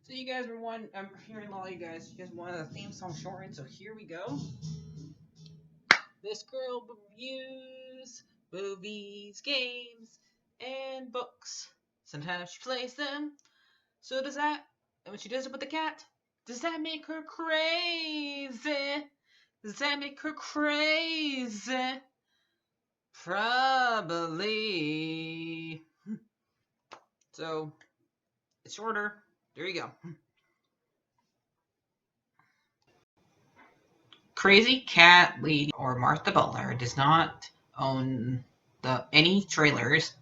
So you guys were one. I'm hearing a lot of you guys wanted a theme song shortened. So here we go. This girl reviews movies, games, and books. Sometimes she plays them. So does that. And when she does it with the cat, does that make her crazy? Does that make her crazy? Probably. So it's shorter. There you go. Crazy Cat Lady or Martha Butler does not own any trailers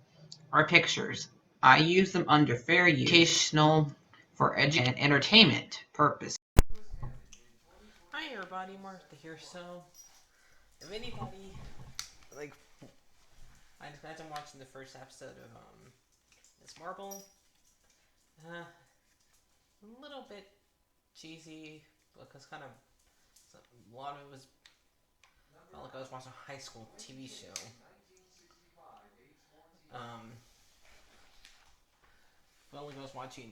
or pictures. I use them under fair use, educational, for education and entertainment purpose. Hi everybody, Martha here. So, if anybody like, I just imagine watching the first episode of Miss Marble. A little bit cheesy because a lot of it was felt like I was watching a high school TV show. Um, felt like I was watching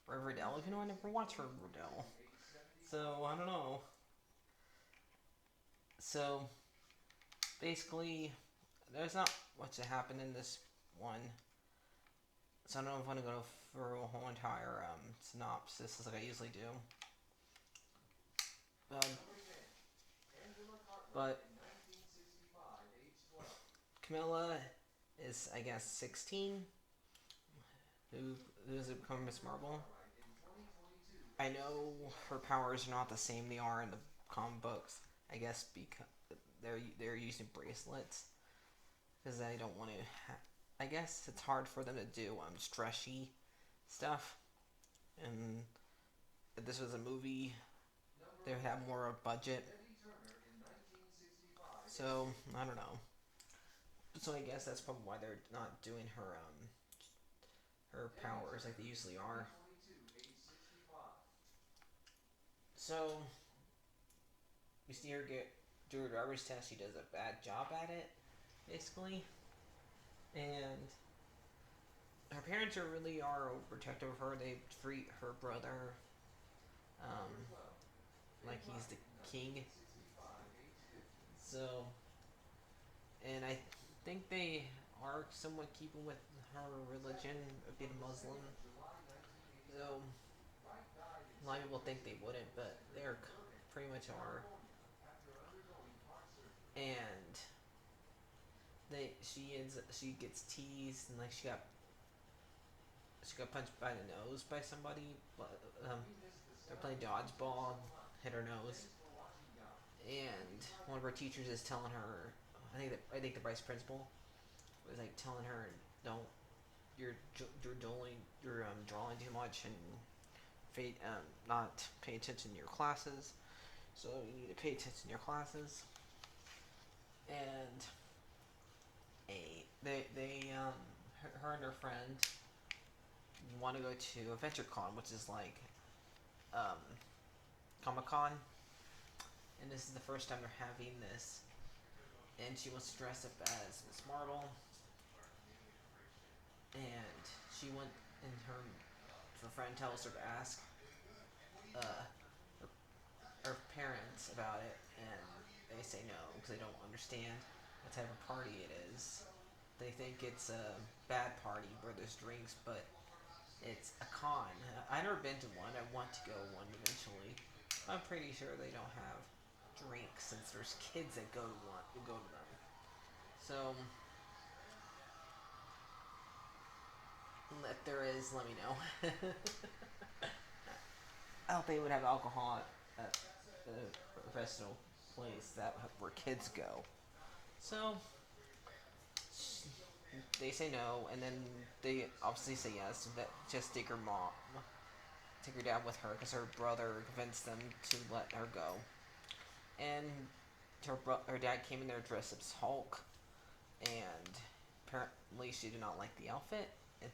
Riverdale. Even though I never watched Riverdale, so I don't know. So basically, there's not much to happen in this one. So I don't know if I'm gonna go through a whole entire synopsis like I usually do. Um, but Camilla is, I guess, 16. Who's become Miss Marvel? I know her powers are not the same they are in the comic books. I guess because they're using bracelets because I don't want to. I guess it's hard for them to do stretchy stuff, and if this was a movie, they would have more of a budget. So I don't know. So I guess that's probably why they're not doing her powers like they usually are. So you see her do her driver's test. She does a bad job at it, basically, and her parents are protective of her. They treat her brother um, like he's the king. So, and I think they are somewhat keeping with her religion of being Muslim. So a lot of people think they wouldn't, but they're pretty much are. And she gets teased and like she got punched by the nose by somebody. But they're playing dodgeball, hit her nose, and one of her teachers is telling her. I think the vice principal was like telling her, "Don't you're drawing too much and not pay attention to your classes. So you need to pay attention to your classes." And her and her friend want to go to Adventure Con, which is like um, Comic Con, and this is the first time they're having this. And she wants to dress up as Miss Marvel, and she went and her friend tells her to ask uh, her parents about it, and they say no because they don't understand what type of party it is. They think it's a bad party where there's drinks, but it's a con. I've never been to one. I want to go one eventually. I'm pretty sure they don't have drinks since there's kids that go to them. So if there is, let me know. I don't think they would have alcohol at a professional place where kids go. So they say no, and then they obviously say yes. That just take her dad with her because her brother convinced them to let her go. And her dad came in there dressed as Hulk, and apparently she did not like the outfit, and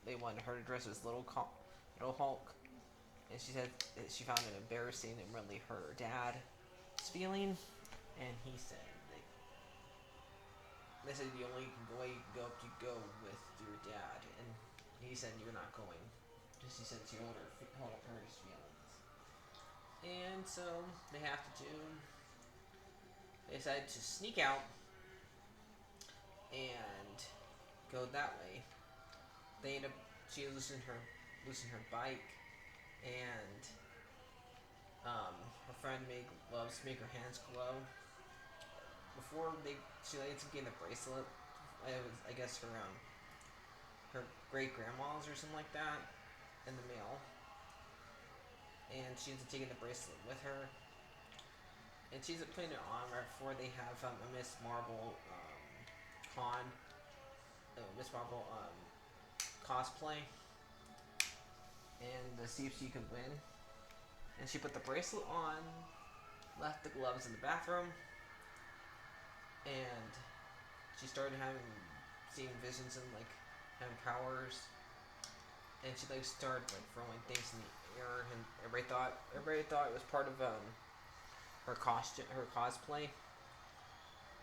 they wanted her to dress as little Hulk, and she said that she found it embarrassing and really hurt her dad's feeling, and he said they said the only way you can go if you go with your dad, and he said you're not going. just she said she hold her feelings. And so they have to do. They decide to sneak out and go that way. They end up she losing her bike, and her friend loves to make her hands glow. Before she ends up getting the bracelet. It was, I guess, her great grandma's or something like that in the mail, and she ends up taking the bracelet with her, and she's putting it on right before they have a Miss Marvel con, Miss Marvel cosplay, and to see if she could win. And she put the bracelet on, left the gloves in the bathroom, and she started seeing visions and like having powers, and she like started like throwing things in the air, and everybody thought it was part of her costume, her cosplay,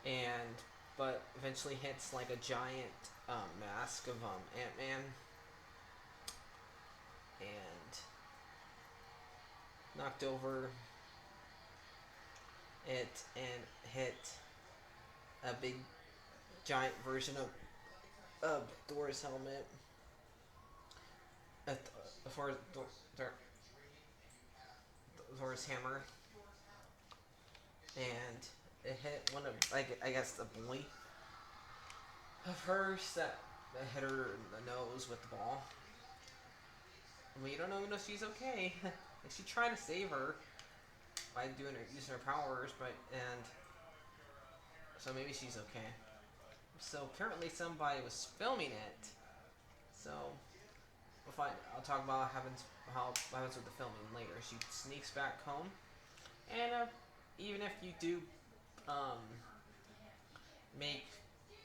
and but eventually hits like a giant mask of Ant-Man, and knocked over it and hit a big giant version of Thor's helmet, uh, Thor's, Thor's hammer, and it hit one of I guess the boy of hers that hit her in the nose with the ball. We don't know if she's okay. And she tried to save her by using her powers, but and so maybe she's okay. So apparently somebody was filming it. So I'll talk about what happens with the filming later. She sneaks back home, and even if you do um, make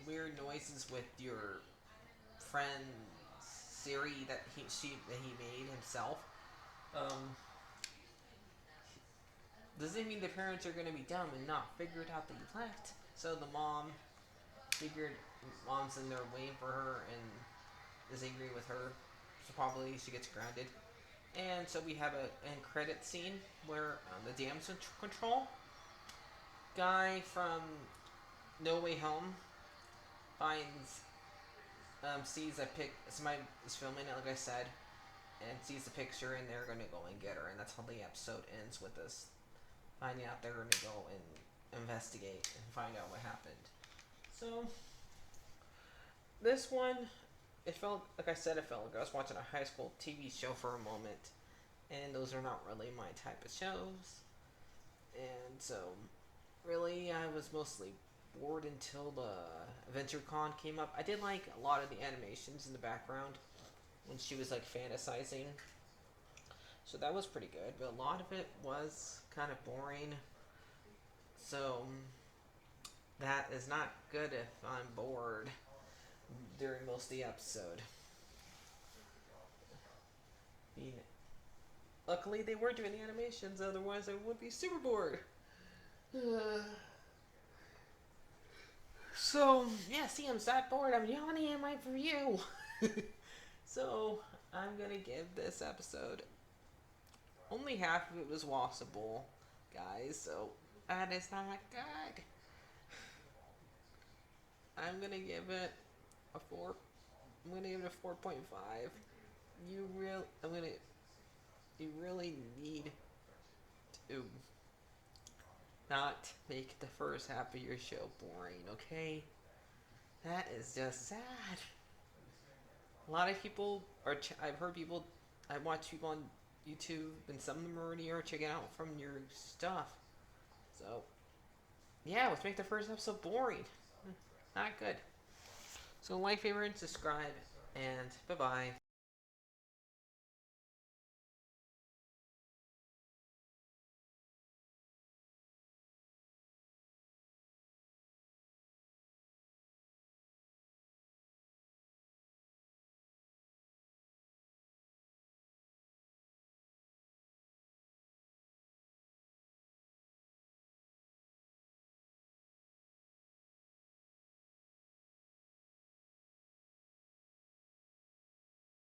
weird noises with your friend Siri that he made himself, um, doesn't mean the parents are gonna be dumb and not figure it out that you left. So the mom's in there waiting for her and is angry with her. So probably she gets grounded. And so we have a end credit scene where the damage control guy from No Way Home finds sees a somebody is filming it, like I said, and sees the picture, and they're gonna go and get her, and that's how the episode ends, with us finding out they're gonna go and investigate and find out what happened. So this one, it felt like I said, it felt like I was watching a high school TV show for a moment, and those are not really my type of shows. And so, really, I was mostly bored until the AdventureCon came up. I did like a lot of the animations in the background when she was like fantasizing. So that was pretty good, but a lot of it was kind of boring. So that is not good if I'm bored during most of the episode. Luckily, they were doing the animations, otherwise, I would be super bored. So, yeah, see, I'm that bored. I'm yawning in my review. So, I'm gonna give this episode only half of it was watchable, guys, so that is not good. I'm gonna give it a 4. I'm gonna give it a 4.5. You really need to not make the first half of your show boring, okay? That is just sad. A lot of people I've heard people, I watch people on YouTube, and some of them already are checking out from your stuff. So, yeah, let's make the first episode boring. Not good. So, like, favorite, and subscribe, and bye bye.